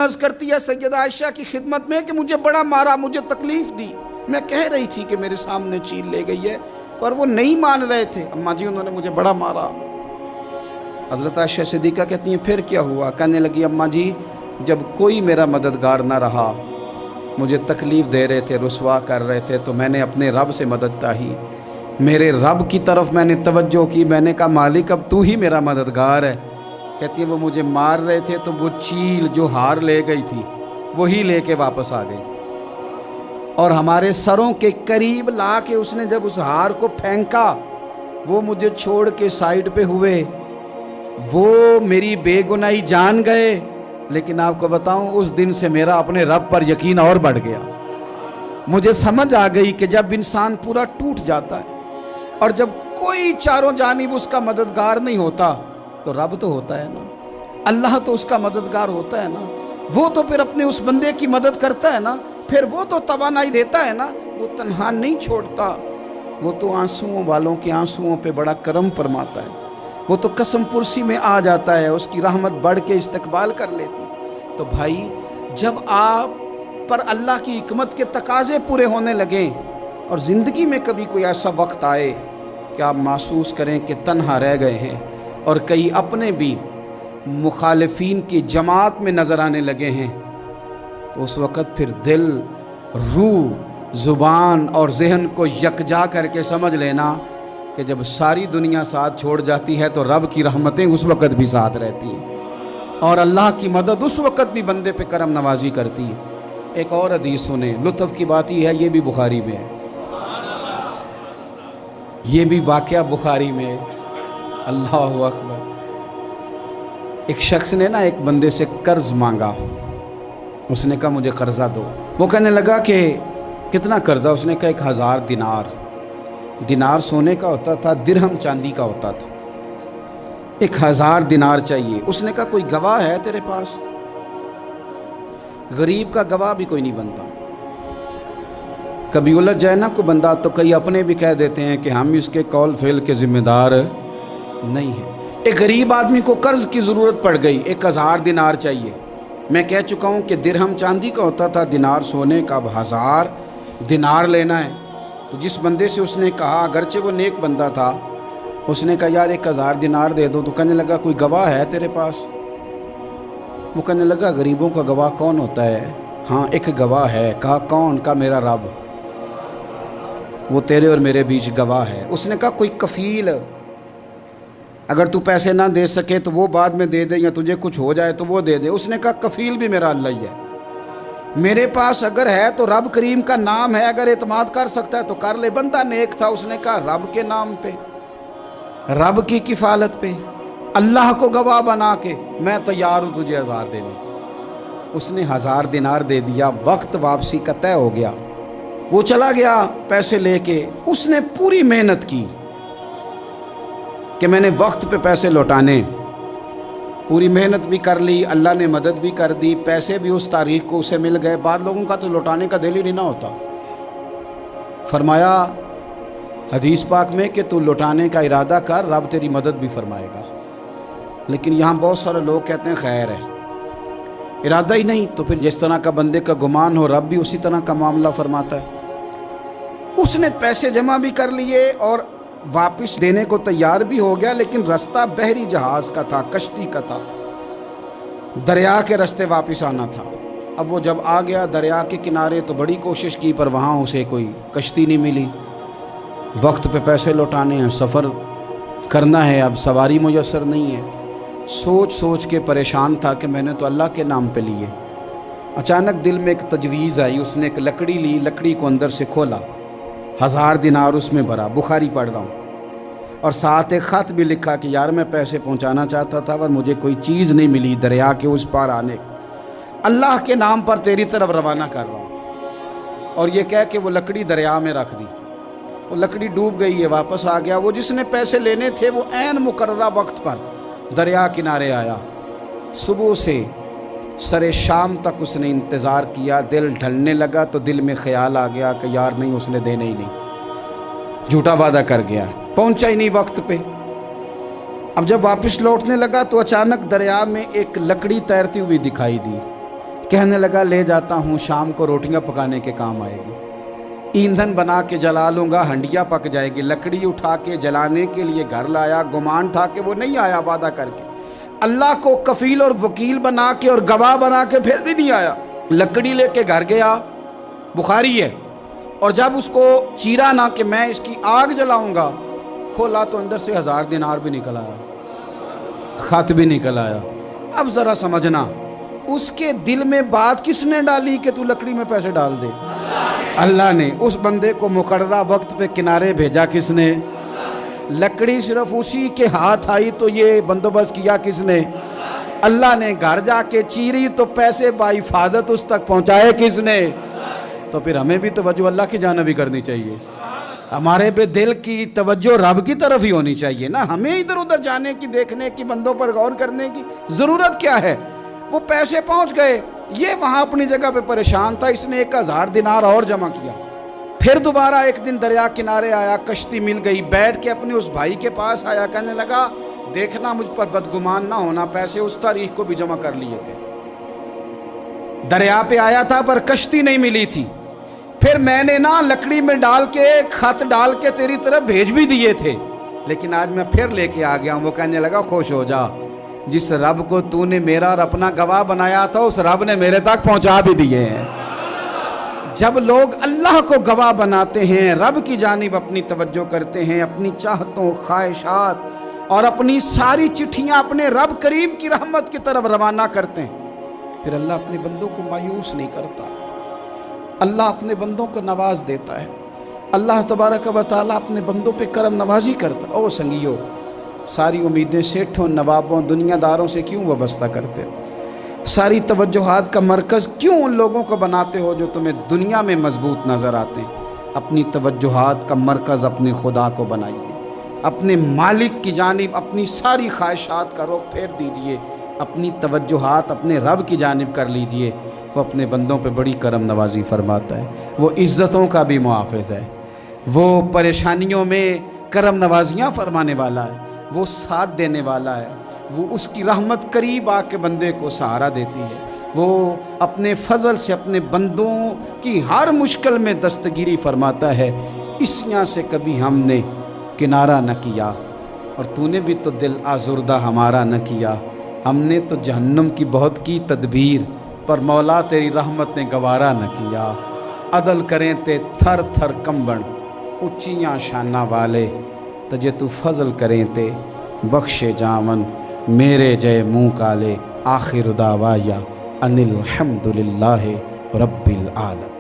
عرض کرتی ہے سیدہ عائشہ کی خدمت میں کہ مجھے بڑا مارا، مجھے تکلیف دی۔ میں کہہ رہی تھی کہ میرے سامنے چیل لے گئی ہے، پر وہ نہیں مان رہے تھے۔ اماں جی انہوں نے مجھے بڑا مارا۔ حضرت عائشہ صدیقہ کہتی ہیں پھر کیا ہوا؟ کہنے لگی اماں جی جب کوئی میرا مددگار نہ رہا، مجھے تکلیف دے رہے تھے، رسوا کر رہے تھے، تو میں نے اپنے رب سے مدد چاہی، میرے رب کی طرف میں نے توجہ کی، میں نے کہا مالک اب تو ہی میرا مددگار ہے۔ کہتی ہے وہ مجھے مار رہے تھے تو وہ چیل جو ہار لے گئی تھی وہی لے کے واپس آ گئی، اور ہمارے سروں کے قریب لا کے اس نے جب اس ہار کو پھینکا، وہ مجھے چھوڑ کے سائیڈ پہ ہوئے، وہ میری بے گناہی جان گئے۔ لیکن آپ کو بتاؤں اس دن سے میرا اپنے رب پر یقین اور بڑھ گیا۔ مجھے سمجھ آ گئی کہ جب انسان پورا ٹوٹ جاتا ہے اور جب کوئی چاروں جانب اس کا مددگار نہیں ہوتا تو رب تو ہوتا ہے نا، اللہ تو اس کا مددگار ہوتا ہے نا، وہ تو پھر اپنے اس بندے کی مدد کرتا ہے نا، پھر وہ تو توانائی دیتا ہے نا، وہ تنہا نہیں چھوڑتا، وہ تو آنسوؤں والوں کے آنسوؤں پہ بڑا کرم فرماتا ہے، وہ تو قسم پرسی میں آ جاتا ہے، اس کی رحمت بڑھ کے استقبال کر لیتی۔ تو بھائی جب آپ پر اللہ کی حکمت کے تقاضے پورے ہونے لگیں اور زندگی میں کبھی کوئی ایسا وقت آئے کہ آپ محسوس کریں کہ تنہا رہ گئے ہیں اور کئی اپنے بھی مخالفین کی جماعت میں نظر آنے لگے ہیں، تو اس وقت پھر دل، روح، زبان اور ذہن کو یکجا کر کے سمجھ لینا کہ جب ساری دنیا ساتھ چھوڑ جاتی ہے تو رب کی رحمتیں اس وقت بھی ساتھ رہتی ہیں، اور اللہ کی مدد اس وقت بھی بندے پہ کرم نوازی کرتی ہے۔ ایک اور حدیث سنیں، لطف کی بات یہ ہے یہ بھی بخاری میں ہے، یہ بھی واقعہ بخاری میں ہے۔ اللہ اکبر۔ ایک شخص نے نا ایک بندے سے قرض مانگا، اس نے کہا مجھے قرضہ دو۔ وہ کہنے لگا کہ کتنا قرضہ؟ اس نے کہا 1000 دینار۔ دینار سونے کا ہوتا تھا، درہم چاندی کا ہوتا تھا۔ 1000 دینار چاہیے۔ اس نے کہا کوئی گواہ ہے تیرے پاس؟ غریب کا گواہ بھی کوئی نہیں بنتا، کبھی الجھ جائے نا کوئی بندہ تو کئی اپنے بھی کہہ دیتے ہیں کہ ہم اس کے قول فعل کے ذمہ دار نہیں ہیں۔ ایک غریب آدمی کو قرض کی ضرورت پڑ گئی، 1000 دینار چاہیے۔ میں کہہ چکا ہوں کہ درہم چاندی کا ہوتا تھا، دینار سونے کا، اب 1000 دینار لینا ہے۔ تو جس بندے سے اس نے کہا، اگرچہ وہ نیک بندہ تھا، اس نے کہا یار 1000 دینار دے دو، تو کہنے لگا کوئی گواہ ہے تیرے پاس؟ وہ کہنے لگا غریبوں کا گواہ کون ہوتا ہے؟ ہاں ایک گواہ ہے۔ کہا کون؟ کہا میرا رب، وہ تیرے اور میرے بیچ گواہ ہے۔ اس نے کہا کوئی کفیل، اگر تو پیسے نہ دے سکے تو وہ بعد میں دے دے، یا تجھے کچھ ہو جائے تو وہ دے دے۔ اس نے کہا کفیل بھی میرا اللہ ہی ہے، میرے پاس اگر ہے تو رب کریم کا نام ہے، اگر اعتماد کر سکتا ہے تو کر لے۔ بندہ نیک تھا، اس نے کہا رب کے نام پہ، رب کی کفالت پہ، اللہ کو گواہ بنا کے میں تیار ہوں تجھے 1000 دینے۔ اس نے 1000 دینار دے دیا، وقت واپسی کا طے ہو گیا، وہ چلا گیا پیسے لے کے۔ اس نے پوری محنت کی کہ میں نے وقت پہ پیسے لوٹانے، پوری محنت بھی کر لی، اللہ نے مدد بھی کر دی، پیسے بھی اس تاریخ کو اسے مل گئے۔ بعض لوگوں کا تو لوٹانے کا دل ہی نہیں نہ ہوتا۔ فرمایا حدیث پاک میں کہ تو لوٹانے کا ارادہ کر، رب تیری مدد بھی فرمائے گا۔ لیکن یہاں بہت سارے لوگ کہتے ہیں خیر ہے، ارادہ ہی نہیں، تو پھر جس طرح کا بندے کا گمان ہو رب بھی اسی طرح کا معاملہ فرماتا ہے۔ اس نے پیسے جمع بھی کر لیے اور واپس دینے کو تیار بھی ہو گیا، لیکن رستہ بحری جہاز کا تھا، کشتی کا تھا، دریا کے رستے واپس آنا تھا۔ اب وہ جب آ گیا دریا کے کنارے تو بڑی کوشش کی، پر وہاں اسے کوئی کشتی نہیں ملی۔ وقت پہ پیسے لوٹانے ہیں، سفر کرنا ہے، اب سواری میسر نہیں ہے۔ سوچ سوچ کے پریشان تھا کہ میں نے تو اللہ کے نام پہ لیے۔ اچانک دل میں ایک تجویز آئی، اس نے ایک لکڑی لی، لکڑی کو اندر سے کھولا، 1000 دینار اس میں بھرا، بخاری پڑھ رہا ہوں، اور ساتھ ایک خط بھی لکھا کہ یار میں پیسے پہنچانا چاہتا تھا پر مجھے کوئی چیز نہیں ملی دریا کے اس پار آنے، اللہ کے نام پر تیری طرف روانہ کر رہا ہوں۔ اور یہ کہہ کہ وہ لکڑی دریا میں رکھ دی، وہ لکڑی ڈوب گئی ہے، واپس آ گیا۔ وہ جس نے پیسے لینے تھے وہ عین مقررہ وقت پر دریا کنارے آیا۔ صبح سے سر شام تک اس نے انتظار کیا، دل ڈھلنے لگا تو دل میں خیال آ گیا کہ یار نہیں، اس نے دینے ہی نہیں، جھوٹا وعدہ کر گیا، پہنچا ہی نہیں وقت پہ۔ اب جب واپس لوٹنے لگا تو اچانک دریا میں ایک لکڑی تیرتی ہوئی دکھائی دی۔ کہنے لگا لے جاتا ہوں، شام کو روٹیاں پکانے کے کام آئے گی، ایندھن بنا کے جلا لوں گا، ہنڈیا پک جائے گی۔ لکڑی اٹھا کے جلانے کے لیے گھر لایا، گمان تھا کہ وہ نہیں آیا وعدہ کر کے، اللہ کو کفیل اور وکیل بنا کے اور گواہ بنا کے پھر بھی نہیں آیا۔ لکڑی لے کے گھر گیا، بخاری ہے، اور جب اس کو چیرا نہ کہ میں اس کی آگ جلاؤں گا، کھولا تو اندر سے 1000 دینار بھی نکل آیا، خط بھی نکل آیا۔ اب ذرا سمجھنا، اس کے دل میں بات کس نے ڈالی کہ تو لکڑی میں پیسے ڈال دے؟ اللہ نے۔ اس بندے کو مقررہ وقت پہ کنارے بھیجا کس نے؟ لکڑی صرف اسی کے ہاتھ آئی تو یہ بندوبست کیا کس نے؟ اللہ نے۔ گھر جا کے چیری تو پیسے بحفاظت اس تک پہنچائے کس نے؟ تو پھر ہمیں بھی توجہ اللہ کی جانب ہی کرنی چاہیے، ہمارے پہ دل کی توجہ رب کی طرف ہی ہونی چاہیے نا، ہمیں ادھر ادھر جانے کی، دیکھنے کی، بندوں پر غور کرنے کی ضرورت کیا ہے؟ وہ پیسے پہنچ گئے، یہ وہاں اپنی جگہ پہ پریشان تھا، اس نے 1000 دینار اور جمع کیا۔ پھر دوبارہ ایک دن دریا کنارے آیا، کشتی مل گئی، بیٹھ کے اپنے اس بھائی کے پاس آیا، کہنے لگا دیکھنا مجھ پر بدگمان نہ ہونا، پیسے اس تاریخ کو بھی جمع کر لیے تھے، دریا پہ آیا تھا پر کشتی نہیں ملی تھی، پھر میں نے نا لکڑی میں ڈال کے خط ڈال کے تیری طرف بھیج بھی دیے تھے، لیکن آج میں پھر لے کے آ گیا ہوں۔ وہ کہنے لگا خوش ہو جا، جس رب کو تو نے میرا اور اپنا گواہ بنایا تھا اس رب نے میرے تک پہنچا بھی دیے ہیں۔ جب لوگ اللہ کو گواہ بناتے ہیں، رب کی جانب اپنی توجہ کرتے ہیں، اپنی چاہتوں، خواہشات اور اپنی ساری چٹھیاں اپنے رب کریم کی رحمت کی طرف روانہ کرتے ہیں، پھر اللہ اپنے بندوں کو مایوس نہیں کرتا، اللہ اپنے بندوں کو نواز دیتا ہے، اللہ تبارک و تعالیٰ اپنے بندوں پہ کرم نوازی کرتا ہے۔ او سنگیو، ساری امیدیں سیٹھوں، نوابوں، دنیا داروں سے کیوں وابستہ کرتے ہو؟ ساری توجہات کا مرکز کیوں ان لوگوں کو بناتے ہو جو تمہیں دنیا میں مضبوط نظر آتے ہیں؟ اپنی توجہات کا مرکز اپنے خدا کو بنائیے، اپنے مالک کی جانب اپنی ساری خواہشات کا رخ پھیر دیجئے، اپنی توجہات اپنے رب کی جانب کر لیجئے، وہ اپنے بندوں پہ بڑی کرم نوازی فرماتا ہے، وہ عزتوں کا بھی محافظ ہے، وہ پریشانیوں میں کرم نوازیاں فرمانے والا ہے، وہ ساتھ دینے والا ہے، وہ اس کی رحمت قریب آ کے بندے کو سہارا دیتی ہے، وہ اپنے فضل سے اپنے بندوں کی ہر مشکل میں دستگیری فرماتا ہے۔ اسیاں سے کبھی ہم نے کنارہ نہ کیا، اور تو نے بھی تو دل آزردہ ہمارا نہ کیا، ہم نے تو جہنم کی بہت کی تدبیر، پر مولا تیری رحمت نے گوارا نہ کیا۔ عدل کریں تے تھر تھر کمبن، اچیاں شانہ والے، تجھے تو فضل کریں تے بخشے جاون، میرے جے منہ کالے، آخر دعوایا ان الحمدللہ رب العالمین۔